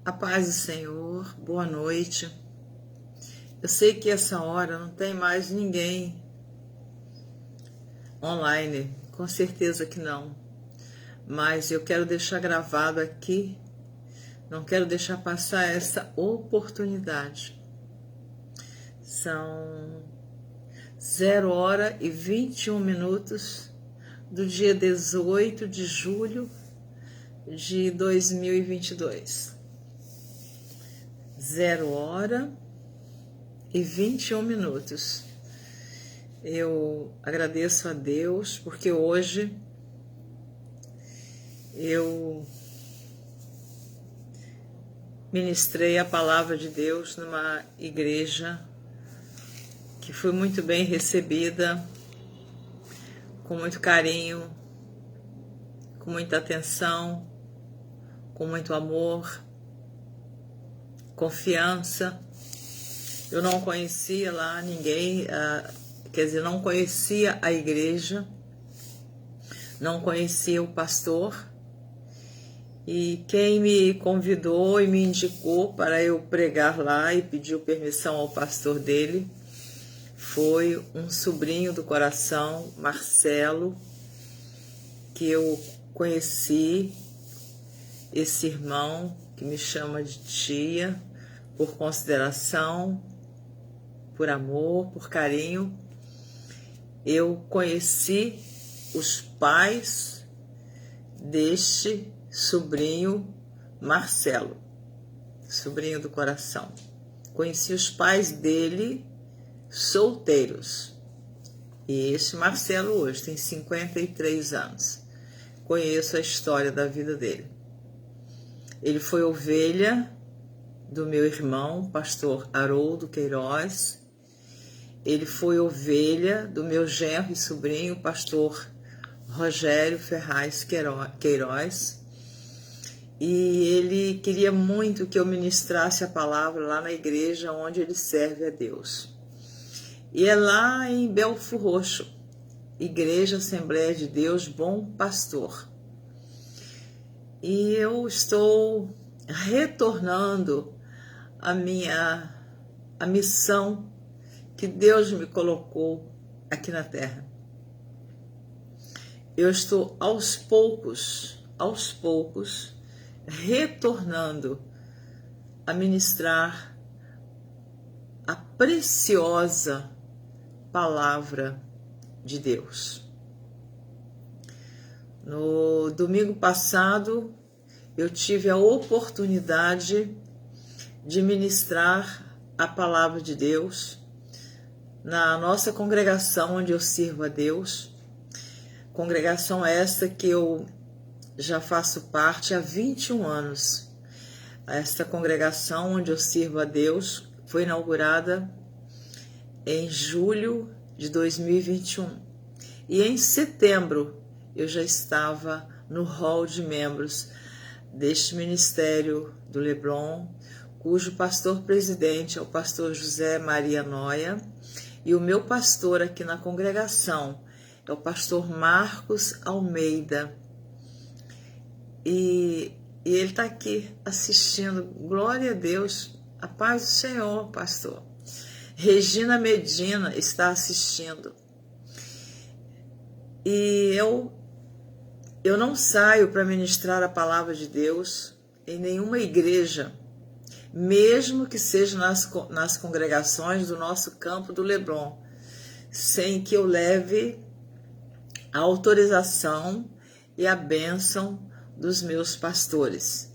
A paz do Senhor, boa noite. Eu sei que essa hora não tem mais ninguém online, com certeza que não. Mas eu quero deixar gravado aqui, não quero deixar passar essa oportunidade. São 0h21 do dia 18 de julho de 2022. 0h21. Eu agradeço a Deus porque hoje eu ministrei a palavra de Deus numa igreja que foi muito bem recebida, com muito carinho, com muita atenção, com muito amor, confiança. Eu não conhecia lá ninguém, não conhecia a igreja, não conhecia o pastor, e quem me convidou e me indicou para eu pregar lá e pediu permissão ao pastor dele foi um sobrinho do coração, Marcelo, que eu conheci, esse irmão que me chama de tia, por consideração, por amor, por carinho. Eu conheci os pais deste sobrinho Marcelo, sobrinho do coração. Conheci os pais dele solteiros. E esse Marcelo hoje tem 53 anos. Conheço a história da vida dele. Ele foi ovelha do meu irmão, pastor Haroldo Queiroz. Ele foi ovelha do meu genro e sobrinho, pastor Rogério Ferraz Queiroz. E ele queria muito que eu ministrasse a palavra lá na igreja onde ele serve a Deus. E é lá em Belfor Roxo, Igreja Assembleia de Deus Bom Pastor. E eu estou retornando a missão que Deus me colocou aqui na terra. Eu estou aos poucos, retornando a ministrar a preciosa palavra de Deus. No domingo passado, eu tive a oportunidade de ministrar a palavra de Deus na nossa congregação onde eu sirvo a Deus. Congregação esta que eu já faço parte há 21 anos. Esta congregação onde eu sirvo a Deus foi inaugurada em julho de 2021. E em setembro eu já estava no hall de membros deste ministério do Leblon, cujo pastor-presidente é o pastor José Maria Noia, e o meu pastor aqui na congregação é o pastor Marcos Almeida. E ele está aqui assistindo. Glória a Deus, a paz do Senhor, pastor. Regina Medina está assistindo. E eu não saio para ministrar a palavra de Deus em nenhuma igreja, mesmo que seja nas congregações do nosso campo do Leblon, sem que eu leve a autorização e a bênção dos meus pastores.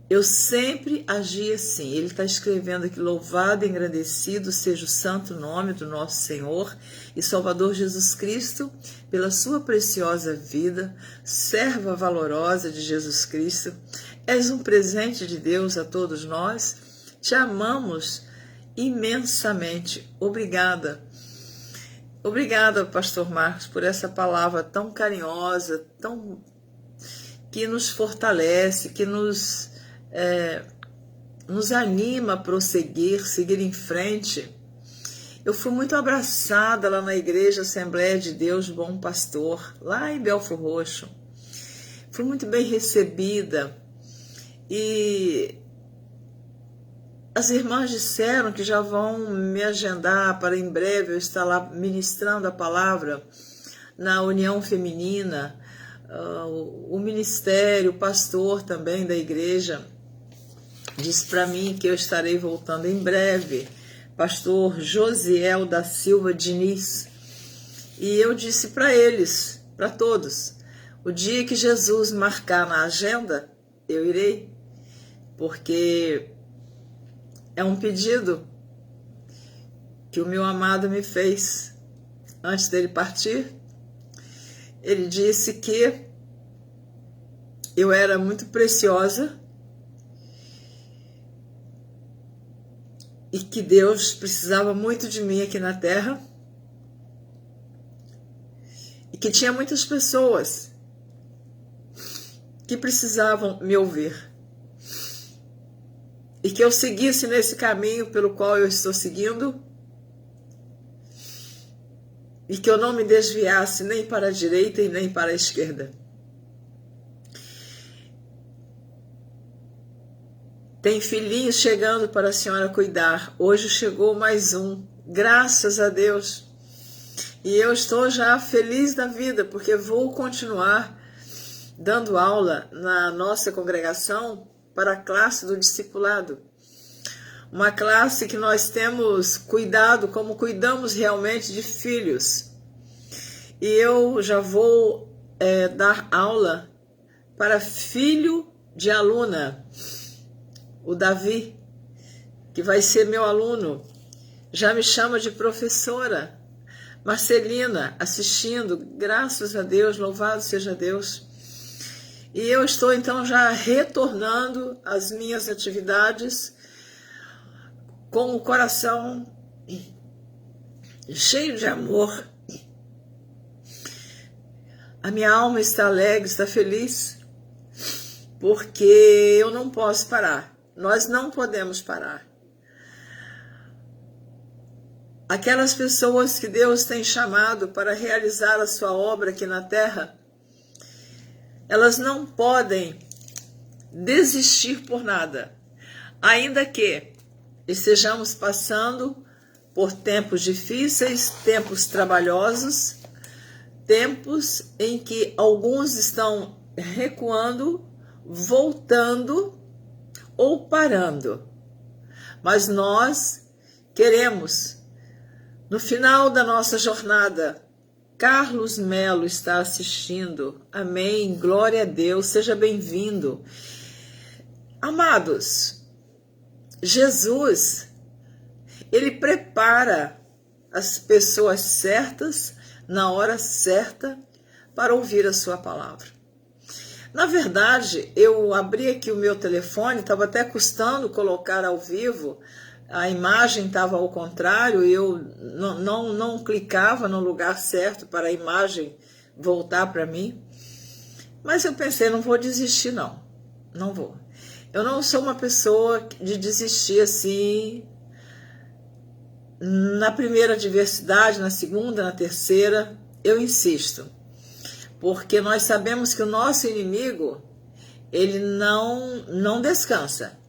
Eu sempre agi assim. Ele está escrevendo aqui: louvado e engrandecido seja o santo nome do nosso Senhor e Salvador Jesus Cristo, pela sua preciosa vida, serva valorosa de Jesus Cristo. És um presente de Deus a todos nós. Te amamos imensamente. Obrigada. Obrigada, pastor Marcos, por essa palavra tão carinhosa, que nos fortalece, que nos anima a prosseguir, seguir em frente. Eu fui muito abraçada lá na Igreja Assembleia de Deus Bom Pastor, lá em Belfor Roxo. Fui muito bem recebida e as irmãs disseram que já vão me agendar para em breve eu estar lá ministrando a palavra na União Feminina. O ministério, o pastor também da igreja disse para mim que eu estarei voltando em breve, pastor Josiel da Silva Diniz. E eu disse para eles, para todos, o dia que Jesus marcar na agenda, eu irei, porque é um pedido que o meu amado me fez antes dele partir. Ele disse que eu era muito preciosa e que Deus precisava muito de mim aqui na terra e que tinha muitas pessoas que precisavam me ouvir e que eu seguisse nesse caminho pelo qual eu estou seguindo e que eu não me desviasse nem para a direita e nem para a esquerda. Tem filhinhos chegando para a senhora cuidar. Hoje chegou mais um, graças a Deus. E eu estou já feliz da vida, porque vou continuar dando aula na nossa congregação para a classe do discipulado. Uma classe que nós temos cuidado como cuidamos realmente de filhos. E eu já vou dar aula para filho de aluna, o Davi, que vai ser meu aluno. Já me chama de professora. Marcelina, assistindo, graças a Deus, louvado seja Deus. E eu estou então já retornando às minhas atividades com o coração cheio de amor. A minha alma está alegre, está feliz, porque eu não posso parar. Nós não podemos parar. Aquelas pessoas que Deus tem chamado para realizar a sua obra aqui na terra, elas não podem desistir por nada, ainda que estejamos passando por tempos difíceis, tempos trabalhosos, tempos em que alguns estão recuando, voltando ou parando. Mas nós queremos, no final da nossa jornada, Carlos Melo está assistindo. Amém. Glória a Deus. Seja bem-vindo. Amados, Jesus, ele prepara as pessoas certas na hora certa para ouvir a sua palavra. Na verdade, eu abri aqui o meu telefone, estava até custando colocar ao vivo, a imagem estava ao contrário, eu não clicava no lugar certo para a imagem voltar para mim. Mas eu pensei, não vou desistir não vou. Eu não sou uma pessoa de desistir assim, na primeira adversidade, na segunda, na terceira, eu insisto. Porque nós sabemos que o nosso inimigo, ele não descansa.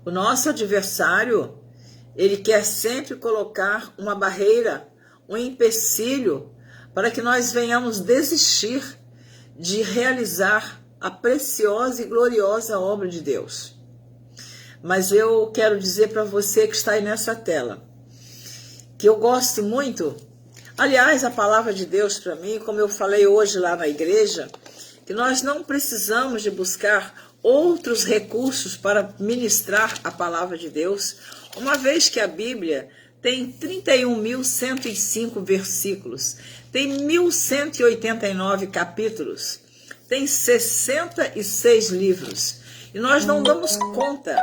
O nosso adversário, ele quer sempre colocar uma barreira, um empecilho, para que nós venhamos desistir de realizar a preciosa e gloriosa obra de Deus. Mas eu quero dizer para você que está aí nessa tela, que eu gosto muito, aliás, a palavra de Deus para mim, como eu falei hoje lá na igreja, que nós não precisamos de buscar outros recursos para ministrar a palavra de Deus, uma vez que a Bíblia tem 31.105 versículos, tem 1.189 capítulos, tem 66 livros, e nós não damos conta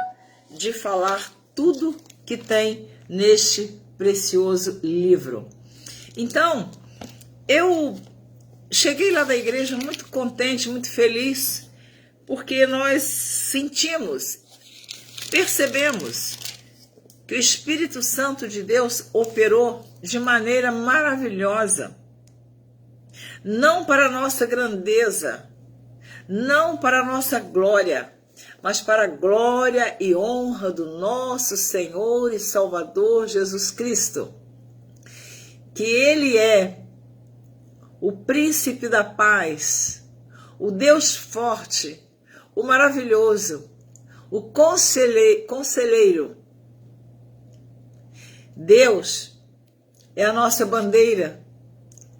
de falar tudo que tem neste precioso livro. Então, eu cheguei lá da igreja muito contente, muito feliz, porque nós sentimos, percebemos que o Espírito Santo de Deus operou de maneira maravilhosa, não para a nossa grandeza, não para a nossa glória, mas para a glória e honra do nosso Senhor e Salvador Jesus Cristo, que Ele é o príncipe da paz, o Deus forte, o maravilhoso, o conselheiro. Deus é a nossa bandeira,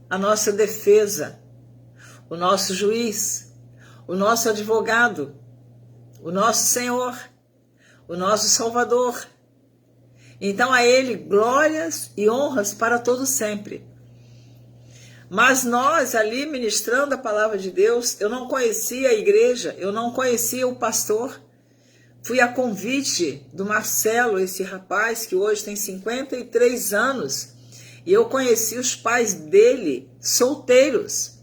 a nossa defesa, o nosso juiz, o nosso advogado, o nosso Senhor, o nosso Salvador. Então a Ele glórias e honras para todo sempre. Mas nós ali ministrando a palavra de Deus, eu não conhecia a igreja, eu não conhecia o pastor. Fui a convite do Marcelo, esse rapaz que hoje tem 53 anos, e eu conheci os pais dele, solteiros.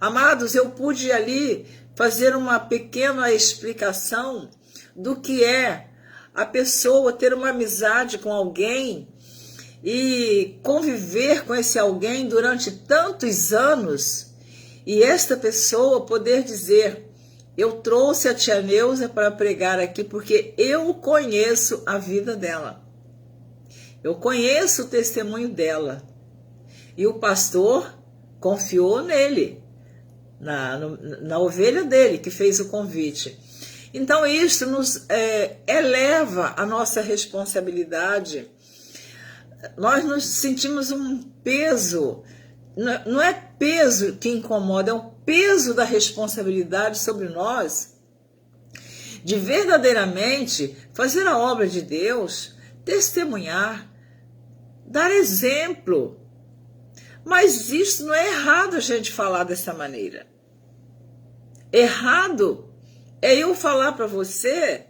Amados, eu pude ali fazer uma pequena explicação do que é a pessoa ter uma amizade com alguém e conviver com esse alguém durante tantos anos, e esta pessoa poder dizer: eu trouxe a tia Neuza para pregar aqui porque eu conheço a vida dela. Eu conheço o testemunho dela. E o pastor confiou nele, na ovelha dele, que fez o convite. Então isso nos eleva a nossa responsabilidade. Nós nos sentimos um peso, não é peso que incomoda, é um peso da responsabilidade sobre nós, de verdadeiramente fazer a obra de Deus, testemunhar, dar exemplo. Mas isso não é errado a gente falar dessa maneira. Errado é eu falar para você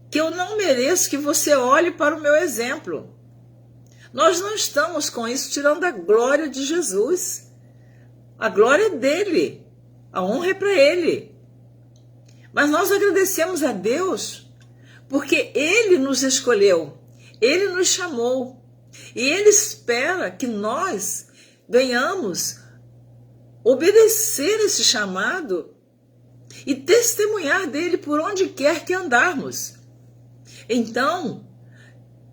que eu não mereço que você olhe para o meu exemplo. Nós não estamos com isso tirando a glória de Jesus. A glória é dele. A honra é para ele. Mas nós agradecemos a Deus porque ele nos escolheu. Ele nos chamou. E ele espera que nós venhamos obedecer esse chamado e testemunhar dele por onde quer que andarmos. Então,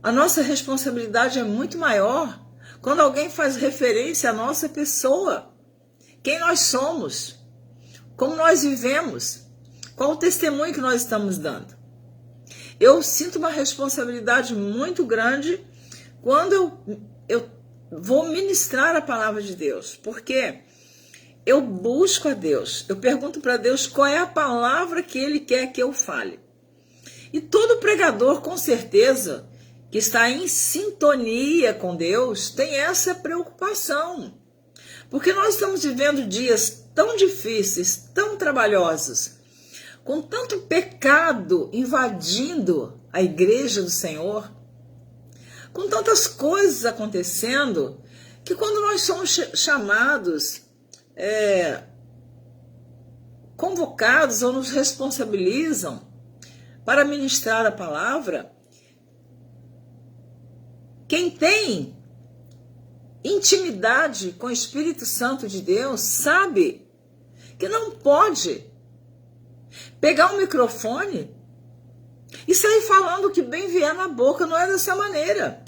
a nossa responsabilidade é muito maior quando alguém faz referência à nossa pessoa, quem nós somos, como nós vivemos, qual o testemunho que nós estamos dando. Eu sinto uma responsabilidade muito grande quando eu vou ministrar a palavra de Deus, porque eu busco a Deus, eu pergunto para Deus qual é a palavra que Ele quer que eu fale. E todo pregador, com certeza, que está em sintonia com Deus, tem essa preocupação. Porque nós estamos vivendo dias tão difíceis, tão trabalhosos, com tanto pecado invadindo a igreja do Senhor, com tantas coisas acontecendo, que quando nós somos chamados, convocados ou nos responsabilizam para ministrar a palavra, quem tem intimidade com o Espírito Santo de Deus sabe que não pode pegar um microfone e sair falando o que bem vier na boca. Não é dessa maneira.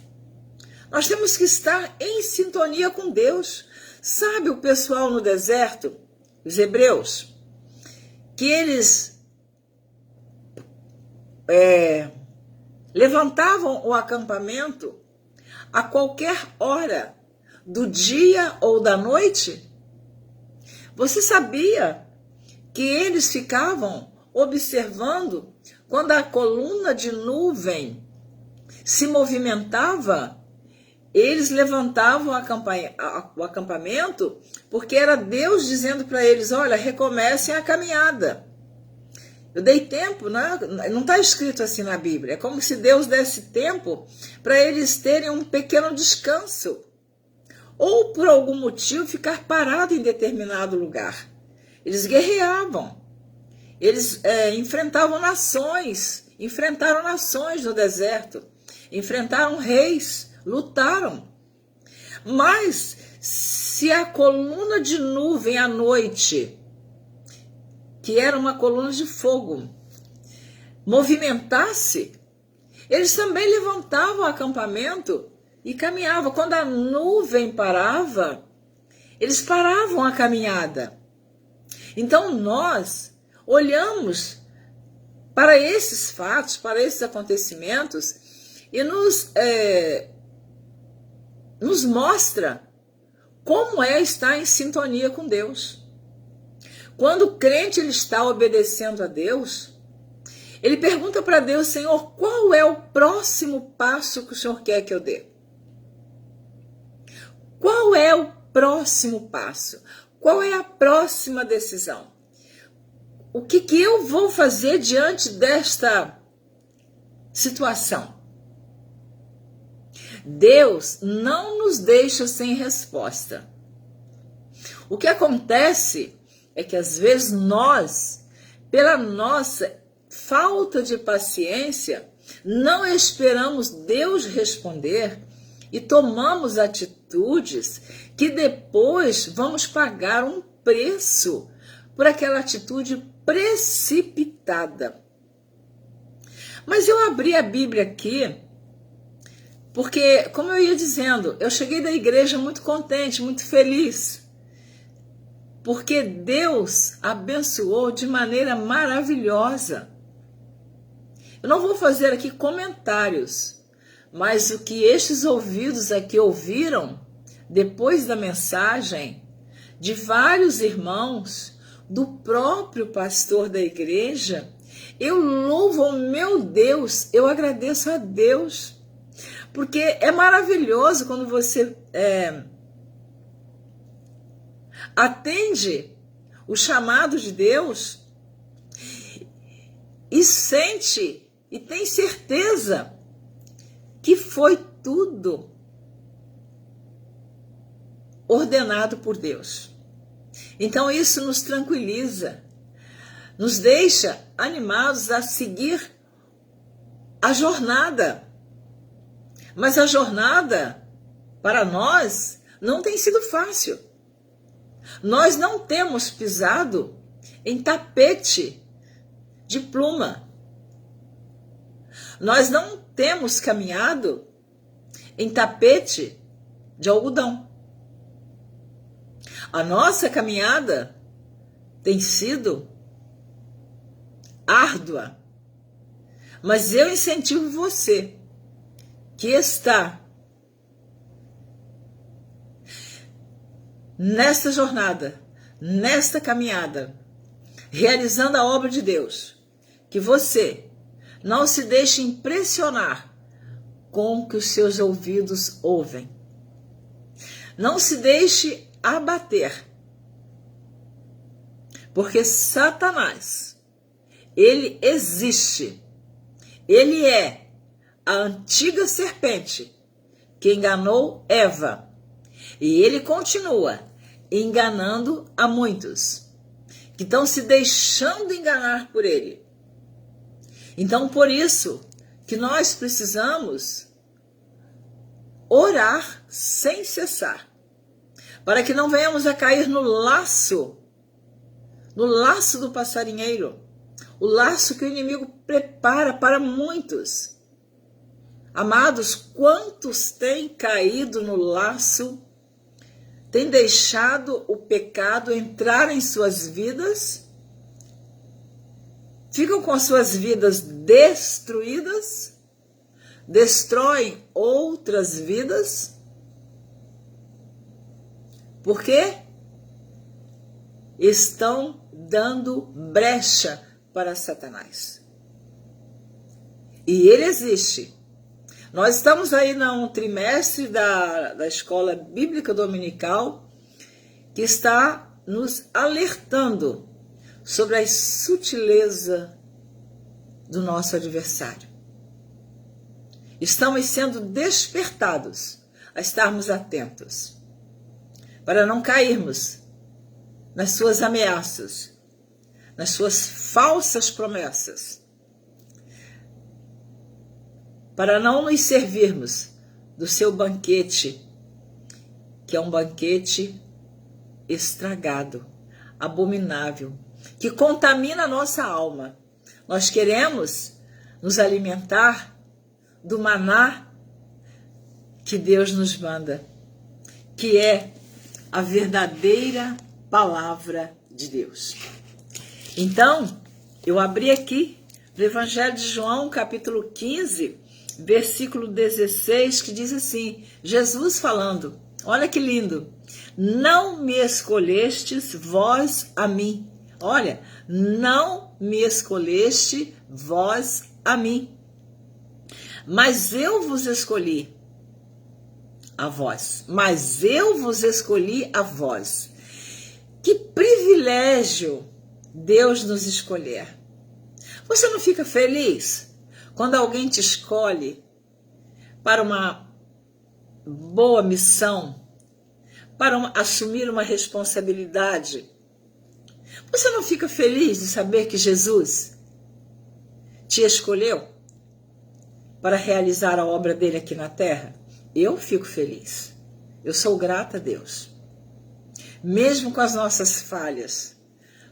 Nós temos que estar em sintonia com Deus. Sabe o pessoal no deserto, os hebreus, que eles levantavam o acampamento a qualquer hora do dia ou da noite? Você sabia que eles ficavam observando quando a coluna de nuvem se movimentava? Eles levantavam o acampamento porque era Deus dizendo para eles: olha, recomecem a caminhada. Eu dei tempo, né? Não está escrito assim na Bíblia. É como se Deus desse tempo para eles terem um pequeno descanso. Ou, por algum motivo, ficar parado em determinado lugar. Eles guerreavam. Eles enfrentaram nações no deserto. Enfrentaram reis, lutaram. Mas, se a coluna de nuvem à noite, que era uma coluna de fogo, movimentasse, eles também levantavam o acampamento e caminhavam. Quando a nuvem parava, eles paravam a caminhada. Então nós olhamos para esses fatos, para esses acontecimentos e nos mostra como é estar em sintonia com Deus. Quando o crente ele está obedecendo a Deus, ele pergunta para Deus: Senhor, qual é o próximo passo que o Senhor quer que eu dê? Qual é o próximo passo? Qual é a próxima decisão? O que eu vou fazer diante desta situação? Deus não nos deixa sem resposta. O que acontece é que às vezes nós, pela nossa falta de paciência, não esperamos Deus responder e tomamos atitudes que depois vamos pagar um preço por aquela atitude precipitada. Mas eu abri a Bíblia aqui porque, como eu ia dizendo, eu cheguei da igreja muito contente, muito feliz, porque Deus abençoou de maneira maravilhosa. Eu não vou fazer aqui comentários, mas o que estes ouvidos aqui ouviram, depois da mensagem de vários irmãos, do próprio pastor da igreja, eu louvo ao meu Deus, eu agradeço a Deus, porque é maravilhoso quando você atende o chamado de Deus e sente e tem certeza que foi tudo ordenado por Deus. Então isso nos tranquiliza, nos deixa animados a seguir a jornada. Mas a jornada, para nós, não tem sido fácil. Nós não temos pisado em tapete de pluma. Nós não temos caminhado em tapete de algodão. A nossa caminhada tem sido árdua. Mas eu incentivo você que está nesta jornada, nesta caminhada, realizando a obra de Deus, que você não se deixe impressionar com o que os seus ouvidos ouvem. Não se deixe abater, porque Satanás, ele existe, ele é a antiga serpente que enganou Eva, e ele continua enganando a muitos que estão se deixando enganar por ele. Então, por isso que nós precisamos orar sem cessar, para que não venhamos a cair no laço do passarinheiro, o laço que o inimigo prepara para muitos. Amados, quantos têm caído no laço, têm deixado o pecado entrar em suas vidas, ficam com as suas vidas destruídas, destroem outras vidas. Por quê? Estão dando brecha para Satanás. E ele existe. Nós estamos aí num trimestre da Escola Bíblica Dominical que está nos alertando sobre a sutileza do nosso adversário. Estamos sendo despertados a estarmos atentos, para não cairmos nas suas ameaças, nas suas falsas promessas, para não nos servirmos do seu banquete, que é um banquete estragado, abominável, que contamina a nossa alma. Nós queremos nos alimentar do maná que Deus nos manda, que é a verdadeira palavra de Deus. Então, eu abri aqui no Evangelho de João, capítulo 15, versículo 16, que diz assim, Jesus falando, olha que lindo, não me escolhestes vós a mim. Olha, não me escolheste vós a mim, mas eu vos escolhi a vós. Mas eu vos escolhi a vós. Que privilégio Deus nos escolher. Você não fica feliz quando alguém te escolhe para uma boa missão, para assumir uma responsabilidade? Você não fica feliz de saber que Jesus te escolheu para realizar a obra dele aqui na terra? Eu fico feliz. Eu sou grata a Deus. Mesmo com as nossas falhas,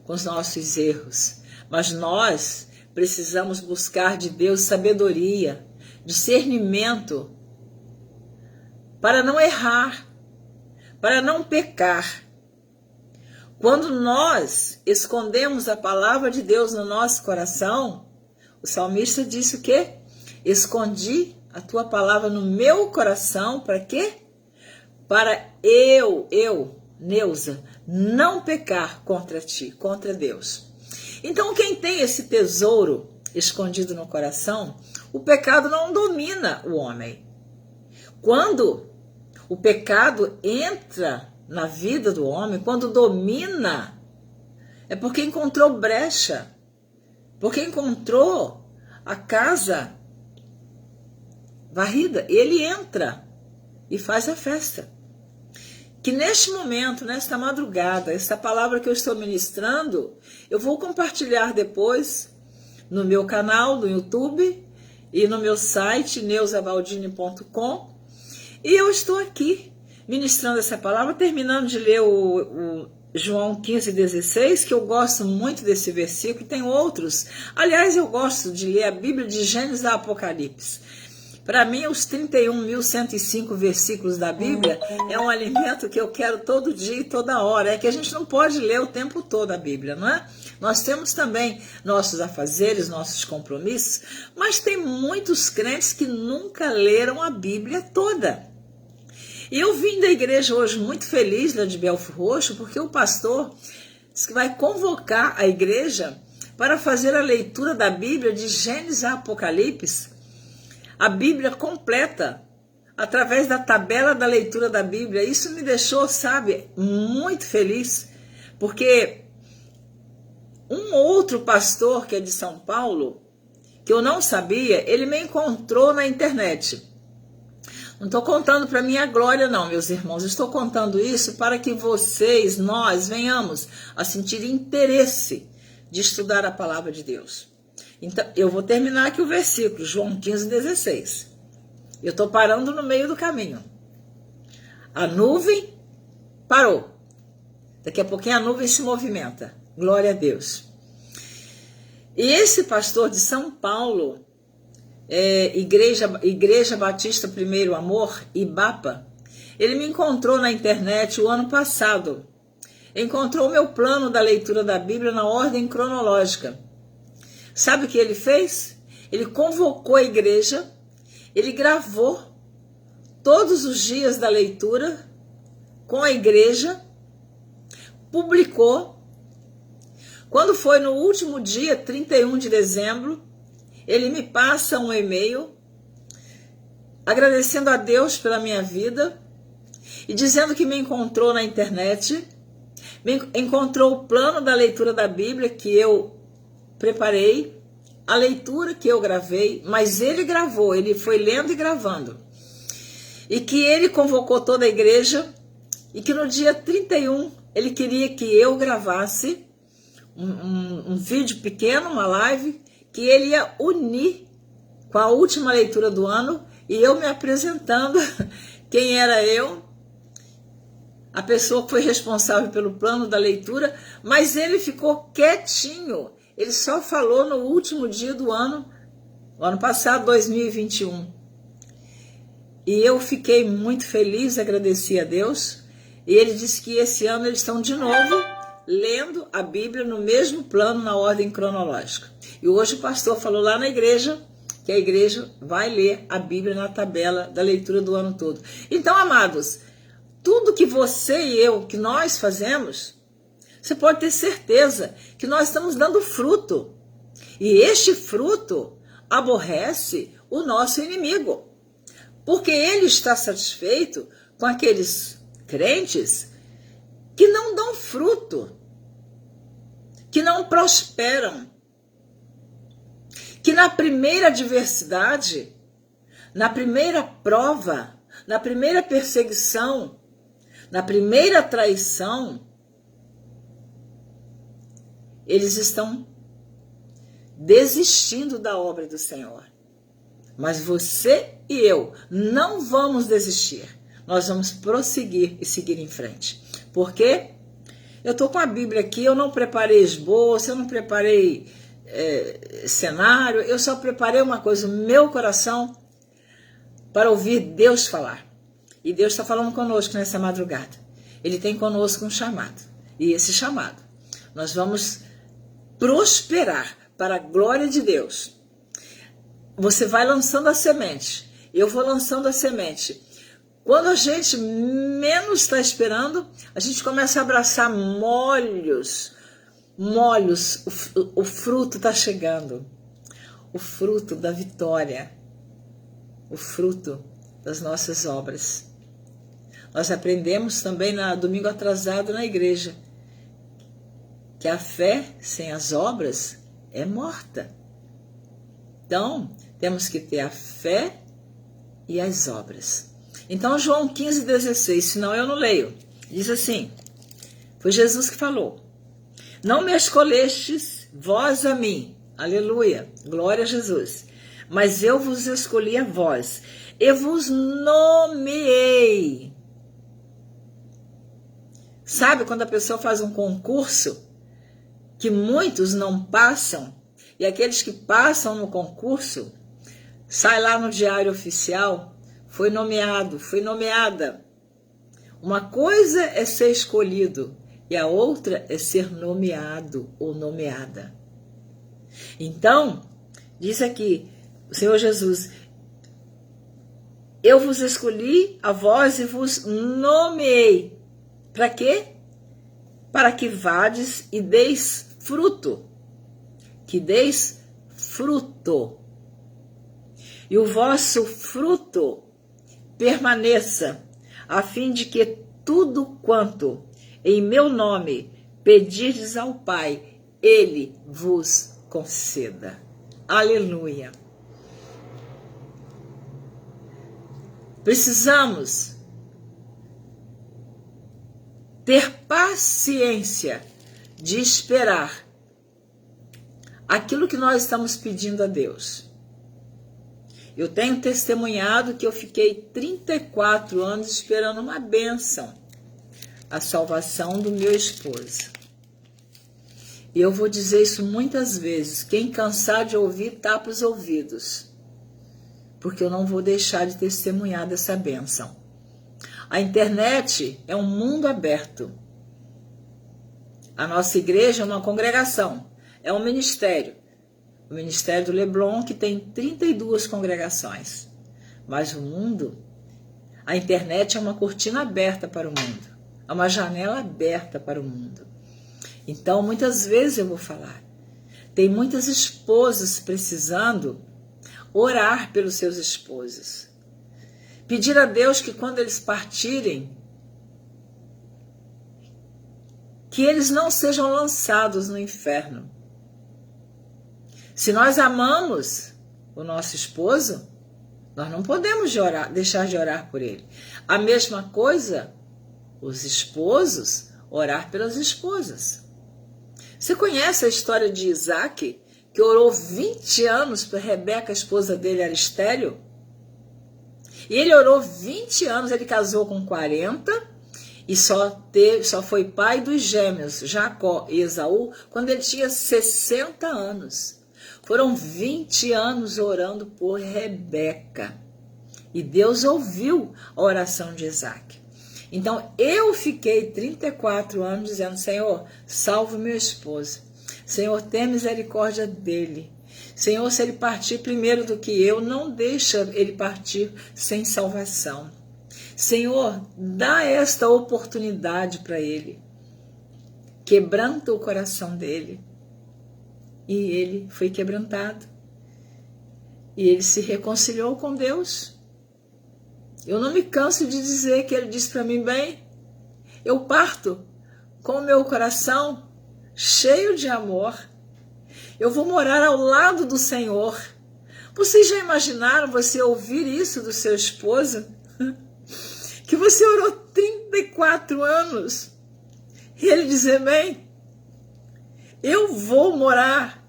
com os nossos erros, mas nós precisamos buscar de Deus sabedoria, discernimento, para não errar, para não pecar. Quando nós escondemos a palavra de Deus no nosso coração, o salmista disse o quê? Escondi a tua palavra no meu coração, para quê? Para eu, Neuza, não pecar contra ti, contra Deus. Então, quem tem esse tesouro escondido no coração, o pecado não domina o homem. Quando o pecado entra na vida do homem, quando domina, é porque encontrou brecha, porque encontrou a casa varrida. Ele entra e faz a festa. Que neste momento, nesta madrugada, essa palavra que eu estou ministrando, eu vou compartilhar depois no meu canal, no YouTube e no meu site, neuzabaldini.com. E eu estou aqui ministrando essa palavra, terminando de ler o João 15,16, que eu gosto muito desse versículo, e tem outros. Aliás, eu gosto de ler a Bíblia de Gênesis a Apocalipse. Para mim, os 31.105 versículos da Bíblia é um alimento que eu quero todo dia e toda hora. É que a gente não pode ler o tempo todo a Bíblia, não é? Nós temos também nossos afazeres, nossos compromissos, mas tem muitos crentes que nunca leram a Bíblia toda. E eu vim da igreja hoje muito feliz, lá de Belford Roxo, porque o pastor disse que vai convocar a igreja para fazer a leitura da Bíblia de Gênesis a Apocalipse, a Bíblia completa, através da tabela da leitura da Bíblia. Isso me deixou, sabe, muito feliz, porque um outro pastor que é de São Paulo, que eu não sabia, ele me encontrou na internet. Não estou contando para minha glória não, meus irmãos, estou contando isso para que vocês, nós, venhamos a sentir interesse de estudar a palavra de Deus. Então, eu vou terminar aqui o versículo, João 15,16. Eu estou parando no meio do caminho. A nuvem parou. Daqui a pouquinho a nuvem se movimenta. Glória a Deus. E esse pastor de São Paulo, Igreja Batista Primeiro Amor, IBAPA, ele me encontrou na internet o ano passado. Encontrou o meu plano da leitura da Bíblia na ordem cronológica. Sabe o que ele fez? Ele convocou a igreja, ele gravou todos os dias da leitura com a igreja, publicou. Quando foi no último dia, 31 de dezembro, ele me passa um e-mail agradecendo a Deus pela minha vida e dizendo que me encontrou na internet, encontrou o plano da leitura da Bíblia que eu preparei, a leitura que eu gravei, mas ele gravou, ele foi lendo e gravando. E que ele convocou toda a igreja e que no dia 31 ele queria que eu gravasse um vídeo pequeno, uma live, que ele ia unir com a última leitura do ano e eu me apresentando quem era eu, a pessoa que foi responsável pelo plano da leitura, mas ele ficou quietinho. Ele só falou no último dia do ano o ano passado, 2021. E eu fiquei muito feliz, agradeci a Deus. E ele disse que esse ano eles estão de novo lendo a Bíblia no mesmo plano, na ordem cronológica. E hoje o pastor falou lá na igreja que a igreja vai ler a Bíblia na tabela da leitura do ano todo. Então, amados, tudo que você e eu, que nós fazemos, você pode ter certeza que nós estamos dando fruto. E este fruto aborrece o nosso inimigo. Porque ele está satisfeito com aqueles crentes que não dão fruto, que não prosperam, que na primeira adversidade, na primeira prova, na primeira perseguição, na primeira traição, eles estão desistindo da obra do Senhor. Mas você e eu não vamos desistir. Nós vamos prosseguir e seguir em frente. Por quê? Eu estou com a Bíblia aqui, eu não preparei esboço, eu não preparei cenário, eu só preparei uma coisa, o meu coração, para ouvir Deus falar. E Deus está falando conosco nessa madrugada. Ele tem conosco um chamado. E esse chamado, nós vamos prosperar para a glória de Deus. Você vai lançando a semente, eu vou lançando a semente. Quando a gente menos está esperando, a gente começa a abraçar molhos, o fruto está chegando, o fruto da vitória, o fruto das nossas obras. Nós aprendemos também no domingo atrasado na igreja, que a fé sem as obras é morta. Então, temos que ter a fé e as obras. Então, João 15,16, senão eu não leio. Diz assim, foi Jesus que falou. Não me escolhestes vós a mim. Aleluia, glória a Jesus. Mas eu vos escolhi a vós. Eu vos nomeei. Sabe quando a pessoa faz um concurso que muitos não passam? E aqueles que passam no concurso, sai lá no diário oficial, foi nomeado, foi nomeada. Uma coisa é ser escolhido e a outra é ser nomeado ou nomeada. Então, diz aqui o Senhor Jesus, eu vos escolhi a vós e vos nomeei. Para quê? Para que vades e deis fruto. Que deis fruto, e o vosso fruto permaneça, a fim de que tudo quanto em meu nome pedirdes ao Pai, Ele vos conceda. Aleluia. Precisamos ter paciência de esperar aquilo que nós estamos pedindo a Deus. Eu tenho testemunhado que eu fiquei 34 anos esperando uma bênção, a salvação do meu esposo. E eu vou dizer isso muitas vezes, quem cansar de ouvir, tapa os ouvidos, porque eu não vou deixar de testemunhar dessa bênção. A internet é um mundo aberto. A nossa igreja é uma congregação. É um ministério, o Ministério do Leblon, que tem 32 congregações. Mas o mundo, a internet é uma cortina aberta para o mundo, é uma janela aberta para o mundo. Então, muitas vezes eu vou falar, tem muitas esposas precisando orar pelos seus esposos. Pedir a Deus que quando eles partirem, que eles não sejam lançados no inferno. Se nós amamos o nosso esposo, nós não podemos deixar de orar por ele. A mesma coisa, os esposos, orar pelas esposas. Você conhece a história de Isaac, que orou 20 anos para Rebeca, a esposa dele, era estéril? E ele orou 20 anos, ele casou com 40 e só foi pai dos gêmeos, Jacó e Esaú, quando ele tinha 60 anos. Foram 20 anos orando por Rebeca. E Deus ouviu a oração de Isaac. Então, eu fiquei 34 anos dizendo, Senhor, salve meu esposo. Senhor, tenha misericórdia dele. Senhor, se ele partir primeiro do que eu, não deixa ele partir sem salvação. Senhor, dá esta oportunidade para ele. Quebranta o coração dele. E ele foi quebrantado. E ele se reconciliou com Deus. Eu não me canso de dizer que ele disse para mim, bem, eu parto com o meu coração cheio de amor. Eu vou morar ao lado do Senhor. Vocês já imaginaram você ouvir isso do seu esposo? Que você orou 34 anos. E ele dizer, bem, eu vou morar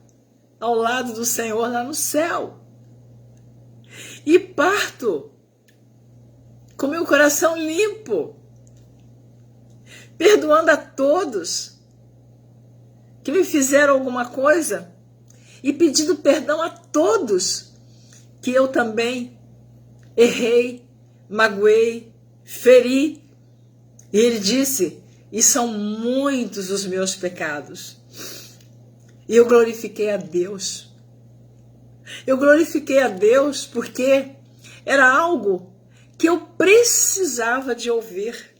ao lado do Senhor lá no céu. E parto com meu coração limpo, perdoando a todos que me fizeram alguma coisa e pedindo perdão a todos que eu também errei, magoei, feri. E ele disse, e são muitos os meus pecados. E eu glorifiquei a Deus. Eu glorifiquei a Deus porque era algo que eu precisava de ouvir.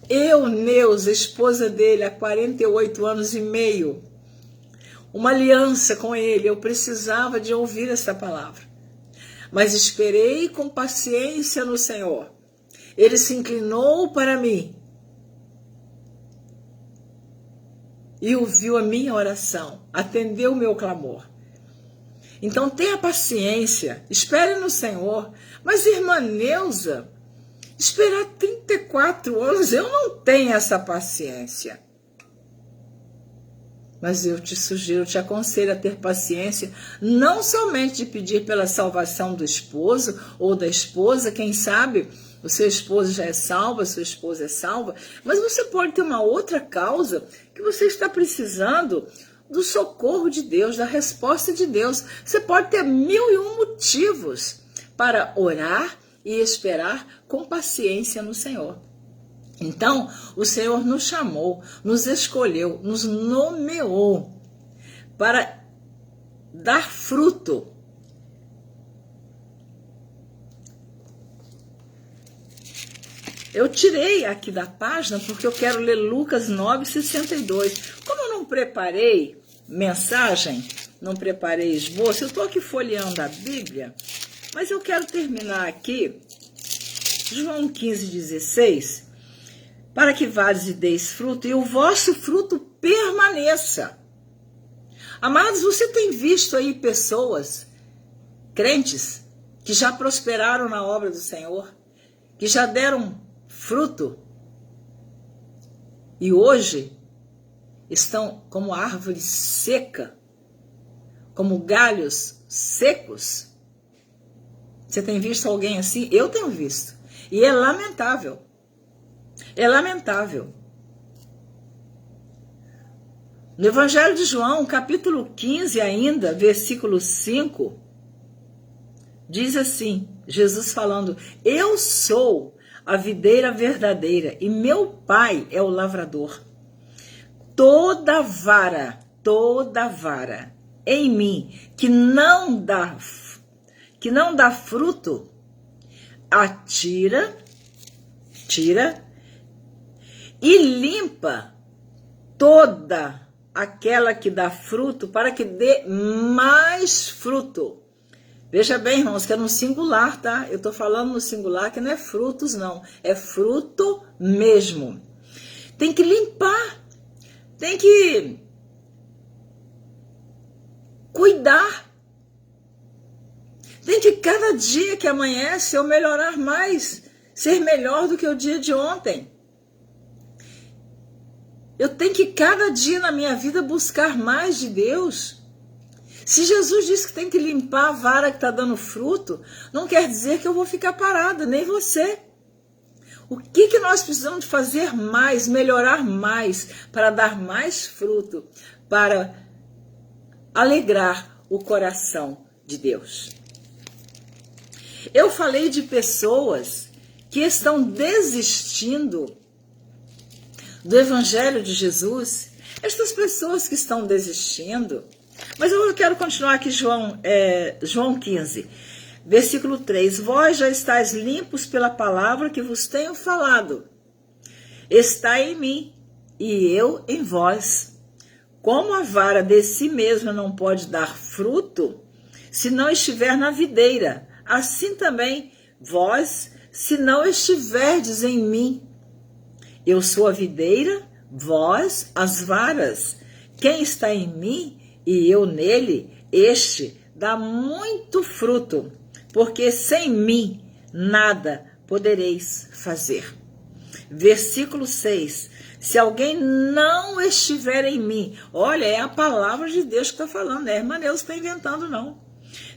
Eu, Neuza, esposa dele há 48 anos e meio, uma aliança com ele, eu precisava de ouvir essa palavra. Mas esperei com paciência no Senhor. Ele se inclinou para mim e ouviu a minha oração, atendeu o meu clamor. Então tenha paciência, espere no Senhor. Mas irmã Neuza, esperar 34 anos, eu não tenho essa paciência. Mas eu te sugiro, te aconselho a ter paciência, não somente de pedir pela salvação do esposo ou da esposa, quem sabe o seu esposo já é salvo, a sua esposa é salva, mas você pode ter uma outra causa que você está precisando do socorro de Deus, da resposta de Deus. Você pode ter 1001 motivos para orar e esperar com paciência no Senhor. Então, o Senhor nos chamou, nos escolheu, nos nomeou para dar fruto. Eu tirei aqui da página porque eu quero ler Lucas 9:62. Como eu não preparei mensagem, não preparei esboço, eu estou aqui folheando a Bíblia, mas eu quero terminar aqui, João 15:16, para que vades e deis fruto, e o vosso fruto permaneça. Amados, você tem visto aí pessoas, crentes, que já prosperaram na obra do Senhor, que já deram fruto, e hoje estão como árvore seca, como galhos secos. Você tem visto alguém assim? Eu tenho visto. E é lamentável. É lamentável. No Evangelho de João, capítulo 15 ainda, versículo 5, diz assim, Jesus falando, eu sou a videira verdadeira e meu Pai é o lavrador. Toda vara em mim que não dá fruto, tira e limpa toda aquela que dá fruto para que dê mais fruto. Veja bem, irmãos, que é no singular, tá? Eu estou falando no singular, que não é frutos, não. É fruto mesmo. Tem que limpar. Tem que cuidar. Tem que cada dia que amanhece eu melhorar mais. Ser melhor do que o dia de ontem. Eu tenho que cada dia na minha vida buscar mais de Deus. Se Jesus disse que tem que limpar a vara que está dando fruto, não quer dizer que eu vou ficar parada, nem você. O que nós precisamos fazer mais, melhorar mais, para dar mais fruto, para alegrar o coração de Deus. Eu falei de pessoas que estão desistindo do Evangelho de Jesus. Estas pessoas que estão desistindo, mas eu quero continuar aqui, João 15, versículo 3. Vós já estáis limpos pela palavra que vos tenho falado. Está em mim e eu em vós. Como a vara de si mesma não pode dar fruto, se não estiver na videira, assim também vós, se não estiverdes em mim. Eu sou a videira, vós as varas. Quem está em mim e eu nele, este dá muito fruto, porque sem mim nada podereis fazer. Versículo 6. Se alguém não estiver em mim, olha, é a palavra de Deus que está falando, não é a irmã Neuza que está inventando, não.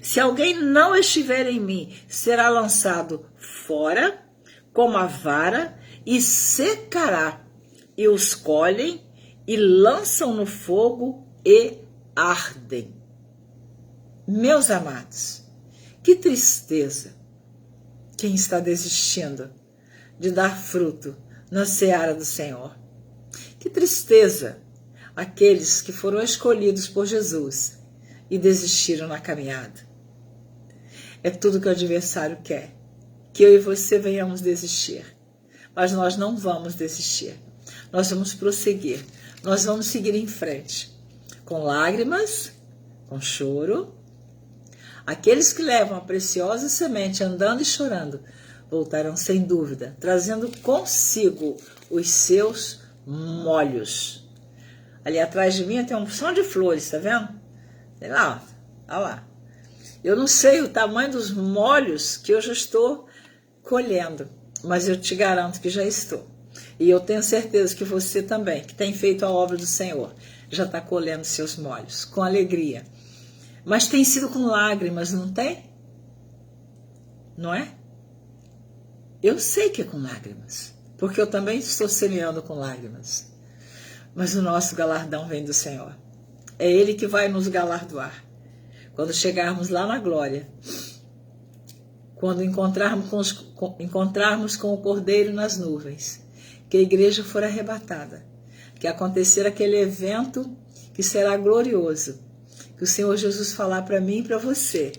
Se alguém não estiver em mim, será lançado fora como a vara e secará, e os colhem e lançam no fogo e ardem. Meus amados, que tristeza quem está desistindo de dar fruto na seara do Senhor. Que tristeza aqueles que foram escolhidos por Jesus e desistiram na caminhada. É tudo que o adversário quer, que eu e você venhamos desistir. Mas nós não vamos desistir. Nós vamos prosseguir. Nós vamos seguir em frente. Com lágrimas, com choro. Aqueles que levam a preciosa semente andando e chorando, voltarão sem dúvida, trazendo consigo os seus molhos. Ali atrás de mim tem um som de flores, tá vendo? Sei lá, olha lá. Eu não sei o tamanho dos molhos que eu já estou colhendo, mas eu te garanto que já estou. E eu tenho certeza que você também, que tem feito a obra do Senhor, já está colhendo seus molhos, com alegria. Mas tem sido com lágrimas, não tem? Não é? Eu sei que é com lágrimas, porque eu também estou semeando com lágrimas. Mas o nosso galardão vem do Senhor. É Ele que vai nos galardoar. Quando chegarmos lá na glória, quando encontrarmos com o Cordeiro nas nuvens, que a igreja for arrebatada, que acontecer aquele evento que será glorioso, que o Senhor Jesus falar para mim e para você: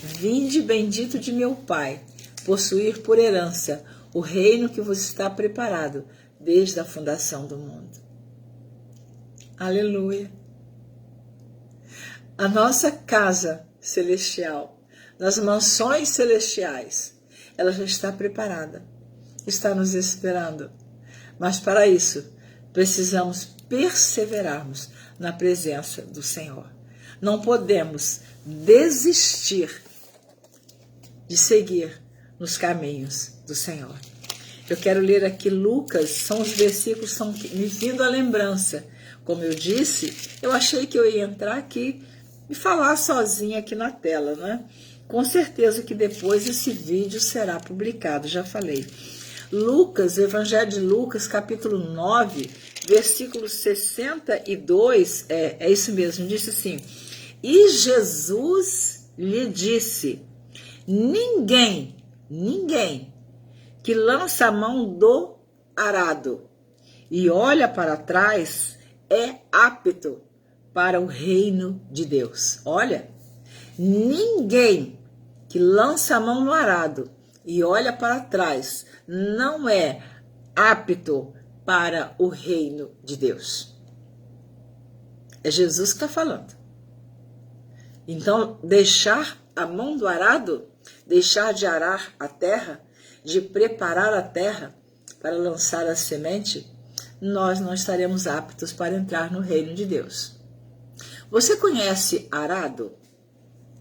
vinde bendito de meu Pai, possuir por herança o reino que vos está preparado desde a fundação do mundo. Aleluia! A nossa casa celestial, nas mansões celestiais, ela já está preparada, está nos esperando. Mas para isso, precisamos perseverarmos na presença do Senhor. Não podemos desistir de seguir nos caminhos do Senhor. Eu quero ler aqui Lucas, são os versículos que estão me vindo à lembrança. Como eu disse, eu achei que eu ia entrar aqui e falar sozinha aqui na tela, né? Com certeza que depois esse vídeo será publicado, já falei. Lucas, Evangelho de Lucas, capítulo 9, versículo 62, é isso mesmo, disse assim: e Jesus lhe disse: ninguém que lança a mão do arado e olha para trás é apto para o reino de Deus. Olha, ninguém que lança a mão no arado e olha para trás não é apto para o reino de Deus. É Jesus que está falando. Então, deixar a mão do arado, deixar de arar a terra, de preparar a terra para lançar a semente, nós não estaremos aptos para entrar no reino de Deus. Você conhece arado?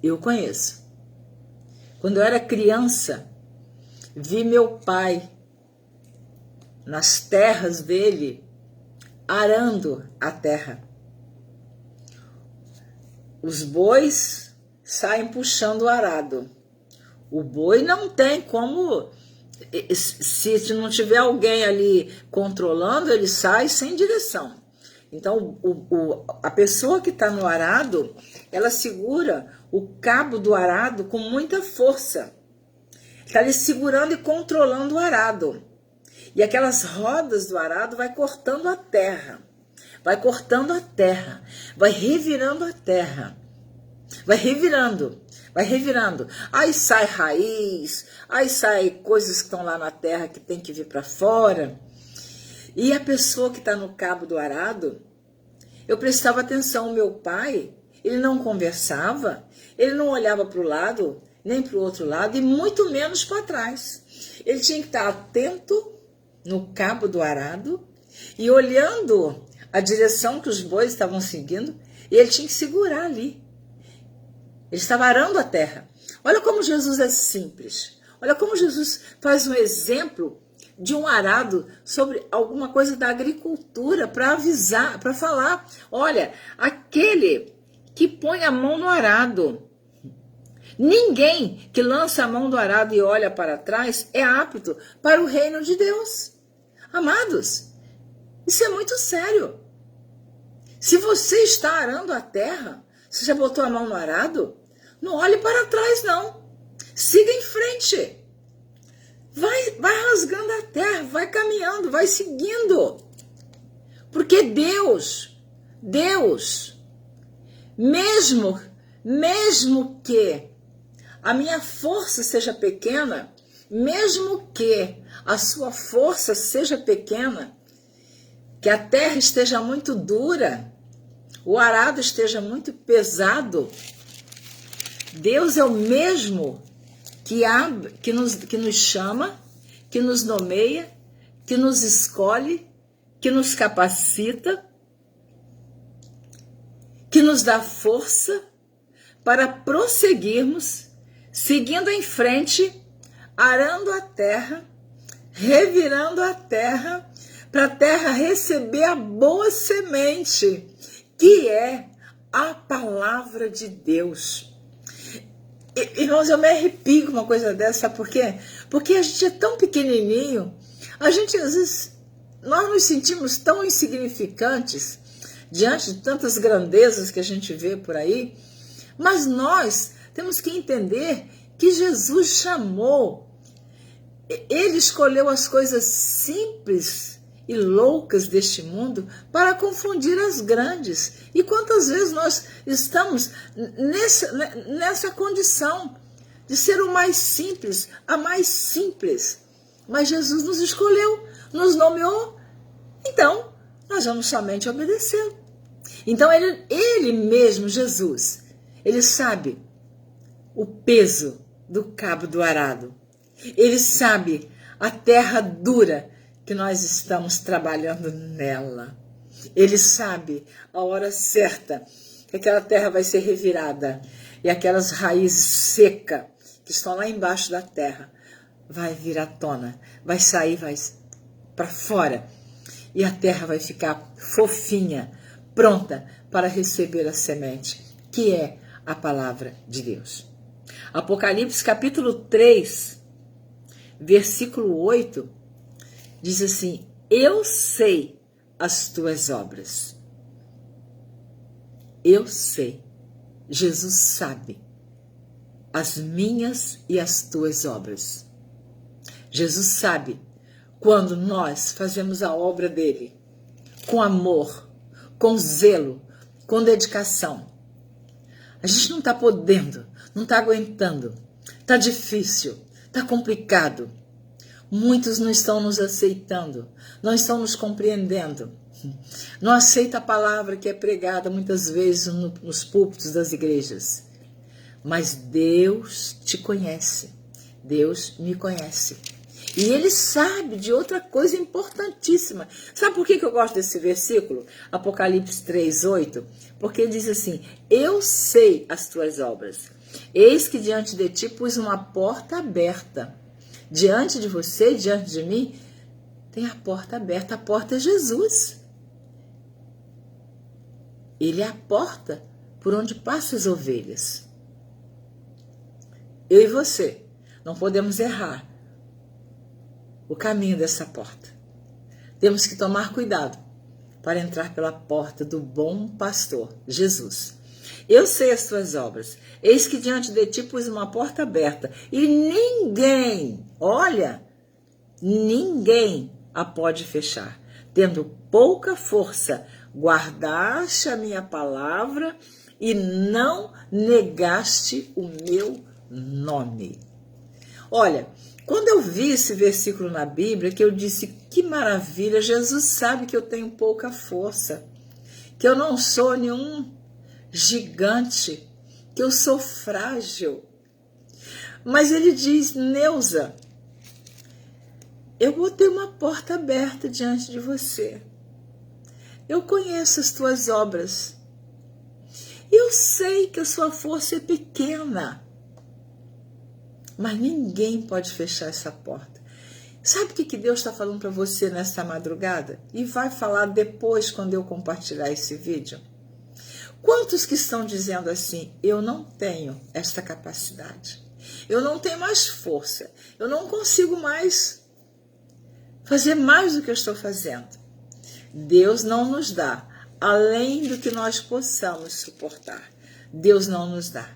Eu conheço. Quando eu era criança, vi meu pai nas terras dele arando a terra. Os bois saem puxando o arado. O boi não tem como, se não tiver alguém ali controlando, ele sai sem direção. Então, a pessoa que está no arado, ela segura o cabo do arado com muita força. Está ali segurando e controlando o arado. E aquelas rodas do arado vai cortando a terra. Vai cortando a terra. Vai revirando a terra. Vai revirando. Vai revirando. Aí sai raiz. Aí sai coisas que estão lá na terra que tem que vir para fora. E a pessoa que está no cabo do arado, eu prestava atenção. O meu pai, ele não conversava. Ele não olhava para o lado, nem para o outro lado. E muito menos para trás. Ele tinha que estar atento no cabo do arado e olhando a direção que os bois estavam seguindo, e ele tinha que segurar ali. Ele estava arando a terra. Olha como Jesus é simples. Olha como Jesus faz um exemplo de um arado sobre alguma coisa da agricultura para avisar, para falar. Olha, aquele que põe a mão no arado. Ninguém que lança a mão do arado e olha para trás é apto para o reino de Deus. Amados, isso é muito sério. Se você está arando a terra, você já botou a mão no arado, não olhe para trás não. Siga em frente. Vai rasgando a terra, vai caminhando, vai seguindo. Porque Deus, mesmo que a minha força seja pequena, mesmo que a sua força seja pequena, que a terra esteja muito dura, o arado esteja muito pesado, Deus é o mesmo que nos chama, que nos nomeia, que nos escolhe, que nos capacita, que nos dá força para prosseguirmos, seguindo em frente, arando a terra, revirando a terra, para a terra receber a boa semente, que é a palavra de Deus. Irmãos, eu me arrepio com uma coisa dessa, sabe por quê? Porque a gente é tão pequenininho, a gente às vezes, nós nos sentimos tão insignificantes diante de tantas grandezas que a gente vê por aí, mas nós temos que entender que Jesus chamou, ele escolheu as coisas simples e loucas deste mundo para confundir as grandes. E quantas vezes nós estamos nessa condição de ser o mais simples, a mais simples. Mas Jesus nos escolheu, nos nomeou, então nós vamos somente obedecer. Então ele mesmo, Jesus, ele sabe o peso do cabo do arado. Ele sabe a terra dura que nós estamos trabalhando nela. Ele sabe a hora certa que aquela terra vai ser revirada e aquelas raízes secas que estão lá embaixo da terra vai vir à tona, vai sair, vai para fora e a terra vai ficar fofinha, pronta para receber a semente, que é a palavra de Deus. Apocalipse capítulo 3, versículo 8, diz assim: eu sei as tuas obras. Eu sei. Jesus sabe as minhas e as tuas obras. Jesus sabe quando nós fazemos a obra dele com amor, com zelo, com dedicação. A gente não está podendo, não está aguentando, está difícil, está complicado. Muitos não estão nos aceitando, não estão nos compreendendo. Não aceita a palavra que é pregada muitas vezes nos púlpitos das igrejas. Mas Deus te conhece, Deus me conhece. E Ele sabe de outra coisa importantíssima. Sabe por que eu gosto desse versículo? Apocalipse 3:8. Porque diz assim: eu sei as tuas obras. Eis que diante de ti pus uma porta aberta. Diante de você, diante de mim, tem a porta aberta. A porta é Jesus. Ele é a porta por onde passam as ovelhas. Eu e você não podemos errar o caminho dessa porta. Temos que tomar cuidado para entrar pela porta do bom pastor, Jesus. Eu sei as tuas obras, eis que diante de ti pus uma porta aberta, e ninguém, olha, ninguém a pode fechar. Tendo pouca força, guardaste a minha palavra e não negaste o meu nome. Olha, quando eu vi esse versículo na Bíblia, que eu disse, que maravilha, Jesus sabe que eu tenho pouca força, que eu não sou nenhum gigante, que eu sou frágil. Mas ele diz, Neuza, eu botei uma porta aberta diante de você. Eu conheço as tuas obras. Eu sei que a sua força é pequena. Mas ninguém pode fechar essa porta. Sabe o que Deus está falando para você nesta madrugada? E vai falar depois, quando eu compartilhar esse vídeo. Quantos que estão dizendo assim, eu não tenho esta capacidade. Eu não tenho mais força. Eu não consigo mais fazer mais do que eu estou fazendo. Deus não nos dá, além do que nós possamos suportar. Deus não nos dá.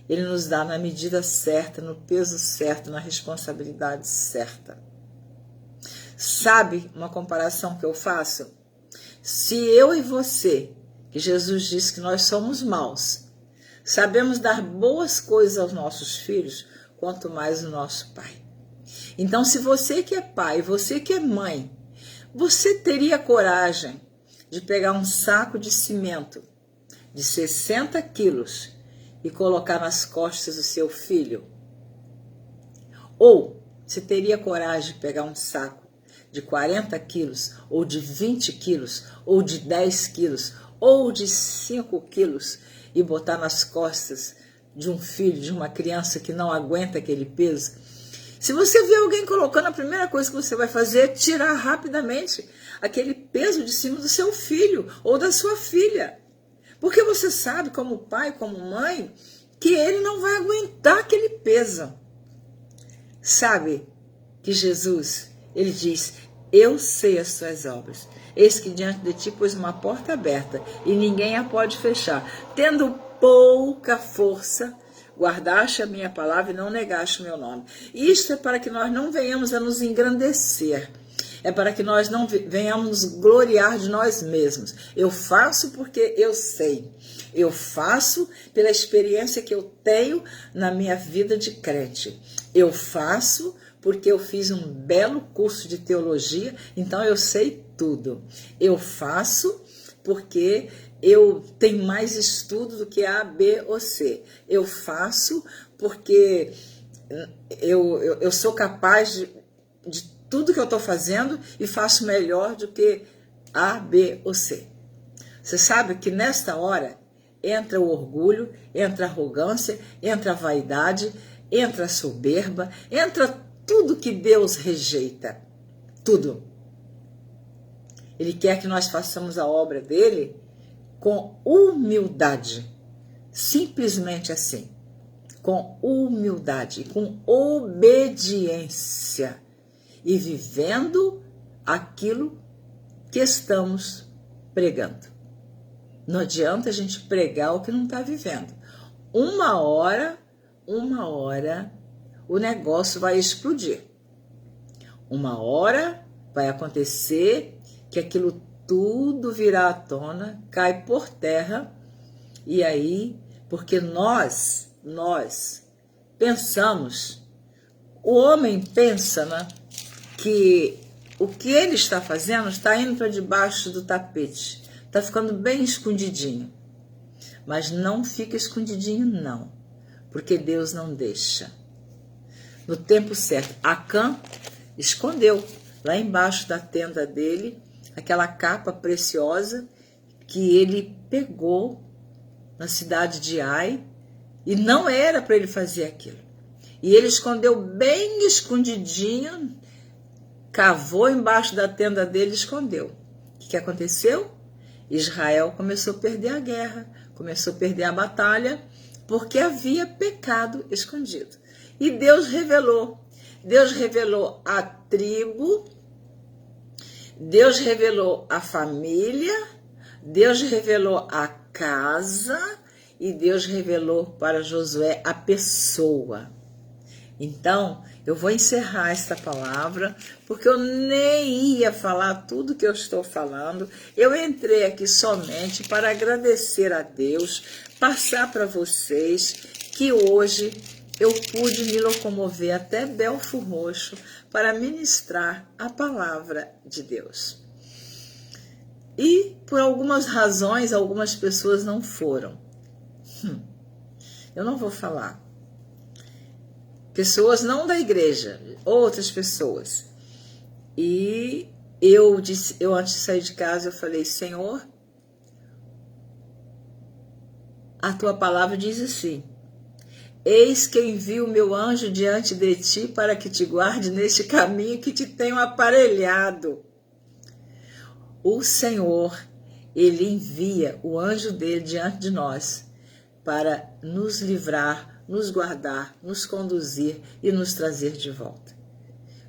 Ele nos dá na medida certa, no peso certo, na responsabilidade certa. Sabe uma comparação que eu faço? Se eu e você, que Jesus disse que nós somos maus, sabemos dar boas coisas aos nossos filhos, quanto mais o nosso Pai. Então, se você que é pai, você que é mãe, você teria coragem de pegar um saco de cimento de 60 quilos e colocar nas costas do seu filho? Ou você teria coragem de pegar um saco de 40 quilos, ou de 20 quilos, ou de 10 quilos, ou de 5 quilos e botar nas costas de um filho, de uma criança que não aguenta aquele peso? Se você vê alguém colocando, a primeira coisa que você vai fazer é tirar rapidamente aquele peso de cima do seu filho ou da sua filha. Porque você sabe, como pai, como mãe, que ele não vai aguentar aquele peso. Sabe que Jesus, ele diz, eu sei as tuas obras. Eis que diante de ti pus uma porta aberta e ninguém a pode fechar. Tendo pouca força, guardaste a minha palavra e não negaste o meu nome. Isto é para que nós não venhamos a nos engrandecer. É para que nós não venhamos nos gloriar de nós mesmos. Eu faço porque eu sei. Eu faço pela experiência que eu tenho na minha vida de crente. Eu faço porque eu fiz um belo curso de teologia, então eu sei tudo. Eu faço porque eu tenho mais estudo do que A, B ou C. Eu faço porque eu sou capaz de tudo que eu estou fazendo e faço melhor do que A, B ou C. Você sabe que nesta hora entra o orgulho, entra a arrogância, entra a vaidade, entra a soberba, entra tudo que Deus rejeita. Tudo. Ele quer que nós façamos a obra dele com humildade. Simplesmente assim. Com humildade, com obediência. E vivendo aquilo que estamos pregando. Não adianta a gente pregar o que não está vivendo. Uma hora, o negócio vai explodir. Uma hora vai acontecer que aquilo tudo virá à tona, cai por terra, e aí, porque nós pensamos, o homem pensa, né, que o que ele está fazendo está indo para debaixo do tapete, está ficando bem escondidinho. Mas não fica escondidinho, não, porque Deus não deixa. No tempo certo, Acã escondeu lá embaixo da tenda dele aquela capa preciosa que ele pegou na cidade de Ai, e não era para ele fazer aquilo. E ele escondeu bem escondidinho, cavou embaixo da tenda dele e escondeu. O que aconteceu? Israel começou a perder a guerra, começou a perder a batalha, porque havia pecado escondido. E Deus revelou a tribo Deus revelou a família, Deus revelou a casa e Deus revelou para Josué a pessoa. Então, eu vou encerrar esta palavra, porque eu nem ia falar tudo que eu estou falando. Eu entrei aqui somente para agradecer a Deus, passar para vocês que hoje eu pude me locomover até Belford Roxo para ministrar a palavra de Deus. E por algumas razões, algumas pessoas não foram. Eu não vou falar. Pessoas não da igreja, outras pessoas. E eu antes de sair de casa, eu falei, Senhor, a tua palavra diz assim, eis que envio o meu anjo diante de ti para que te guarde neste caminho que te tenho aparelhado. O Senhor, ele envia o anjo dele diante de nós para nos livrar, nos guardar, nos conduzir e nos trazer de volta.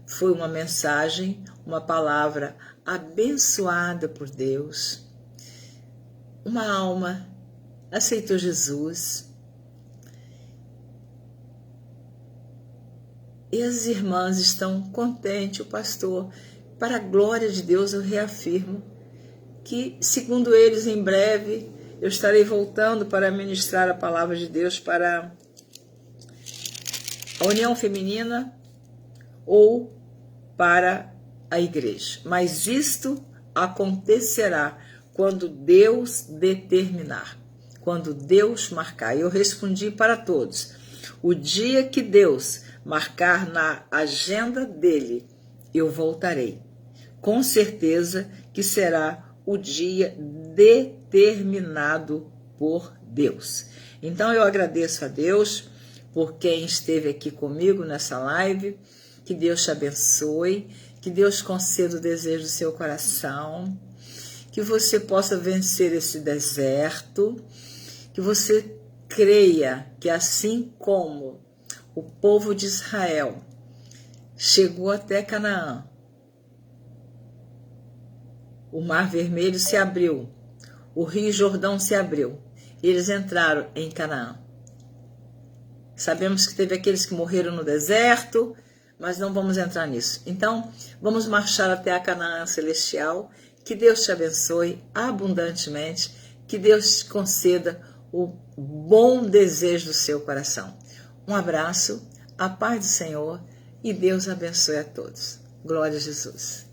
Foi uma mensagem, uma palavra abençoada por Deus. Uma alma aceitou Jesus. E as irmãs estão contentes, o pastor. Para a glória de Deus, eu reafirmo que, segundo eles, em breve, eu estarei voltando para ministrar a palavra de Deus para a União Feminina ou para a igreja. Mas isto acontecerá quando Deus determinar, quando Deus marcar. Eu respondi para todos, o dia que Deus marcar na agenda dele, eu voltarei. Com certeza que será o dia determinado por Deus. Então eu agradeço a Deus por quem esteve aqui comigo nessa live, que Deus te abençoe, que Deus conceda o desejo do seu coração, que você possa vencer esse deserto, que você creia que assim como o povo de Israel chegou até Canaã, o Mar Vermelho se abriu, o Rio Jordão se abriu, e eles entraram em Canaã. Sabemos que teve aqueles que morreram no deserto, mas não vamos entrar nisso. Então, vamos marchar até a Canaã celestial. Que Deus te abençoe abundantemente, que Deus te conceda o bom desejo do seu coração. Um abraço, a paz do Senhor e Deus abençoe a todos. Glória a Jesus.